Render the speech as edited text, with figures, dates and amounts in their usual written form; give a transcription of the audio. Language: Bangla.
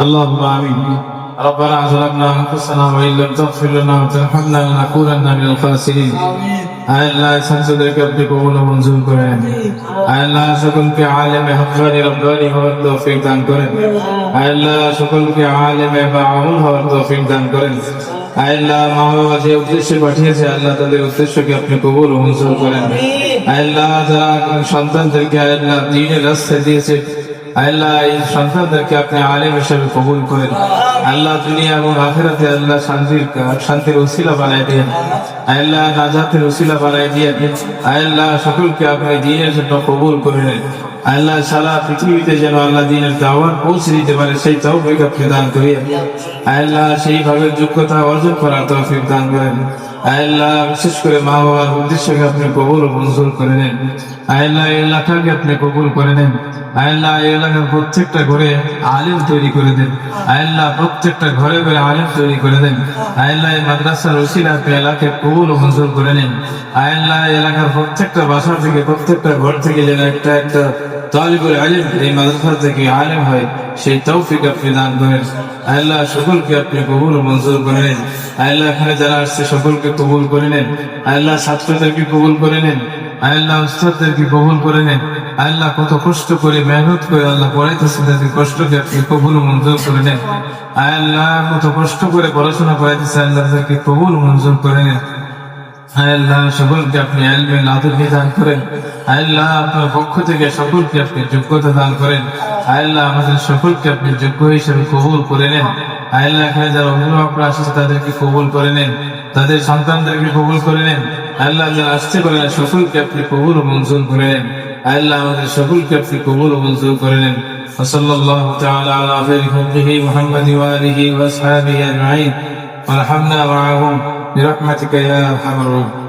اللهم آمين. ربنا ظلمنا أنفسنا وإن لم تغفر لنا وترحمنا لنكونن من الخاسرين. আল্লাহ সংসদকে আপনি কবুল ও মঞ্জুর করেন। আল্লাহ সকলকে আলেমে হক্কানি রব্বানি হওয়ার তৌফিক দান করেন। আল্লাহ সকলকে আলেমে মাআমুল হওয়ার তৌফিক দান করেন। আল্লাহ মা বাবা যে উদ্দেশ্যে পাঠিয়েছে আল্লাহ তাদের উদ্দেশ্যকে আপনি কবুল ও মঞ্জুর করেন। আল্লাহ যারা সন্তানদেরকে আল্লাহ দ্বীনের রাস্তায় দিয়েছে আল্লাহ এই সন্তানদেরকে আপনি আলেম হিসেবে কবুল করেন। আল্লাহ দুনিয়া এবং আখিরাতে আল্লাহ শান্তির উসিলা বানাই দিয়েন। আল্লাহ নাজাতের উসিলা বানাই দিয়েন। আল্লাহ সকলকে আপনি দ্বীনের জন্য কবুল করে নেন। আল্লাহ সারা পৃথিবীতে যেন আল্লাহ দ্বীনের দাওয়াত পৌঁছে দিতে পারে সেই তৌফিক আপনি দান করিয়েন। আল্লাহ সেইভাবে যোগ্যতা অর্জন করার তৌফিক দান করেন। আল্লাহ বিশেষ করে মা বাবার উদ্দেশ্যকে আপনি কবুল ও মঞ্জুর করে নেন। আল্লাহ এলাকাকে আপনি কবুল করে নেন। আল্লাহ এলাকার প্রত্যেকটা ঘরে আলেম তৈরি করে দেন। আল্লাহ প্রত্যেকটা ঘরে ঘরে আলেম তৈরি করে দেন। আল্লাহ এই মাদ্রাসার উসিলা আপনি এলাকাকে কবুল ও মঞ্জুর করে নেন। আল্লাহ এলাকার প্রত্যেকটা বাসা থেকে প্রত্যেকটা ঘর থেকে যেন একটা একটা তালিবুল ইলম এই মাদ্রাসা থেকে আলেম হয় সেই তৌফিক আপনি দান করেন। আল্লাহ সকলকে আপনি কবুল ও মঞ্জুর করে নেন। আল্লাহ এখানে যারা আসছে সকলকে কবুল করে নেন। আল্লাহ ছাত্রদেরকে কবুল করে নেন। আল্লাহ উস্তাদদেরকে কবুল করে নেন। আল্লাহ কত কষ্ট করে মেহনত করে আল্লাহ পড়াইতেছে তাদের কষ্টকে আপনি কবুল ও মঞ্জুর করে নেন। আল্লাহ কত কষ্ট করে পড়াশোনা করাইতেছে আল্লাহ তাদেরকে কবুল ও মঞ্জুর করে নেন। আল্লাহ সকলকে আপনি ইলমে নাদির দান করেন। আল্লাহ আপনার পক্ষ থেকে সকলকে আপনি যোগ্যতা দান করেন। আল্লাহ আমাদের সকলকে আপনি যোগ্য হিসেবে কবুল করে নেন। আল্লাহ এখানে যারা অভিভাবকরা আসছে তাদেরকে কবুল করে নেন। তাদের সন্তানদেরকে কবুল করে নেন। আল্লাহ যারা আসতে পারে না সকলকে আপনি কবুল ও মঞ্জুর করে নেন। আল্লাহ আমাদের সকলকে আপনি কবুল ও মঞ্জুর করে নেন। সাল্লাল্লাহু তাআলা আলা খায়রি খালকিহি মুহাম্মাদি ওয়া আলিহি ওয়া আসহাবিহি আজমাইন ওয়ারহামনা মাআহুম برحمتك يا ارحم الراحمين.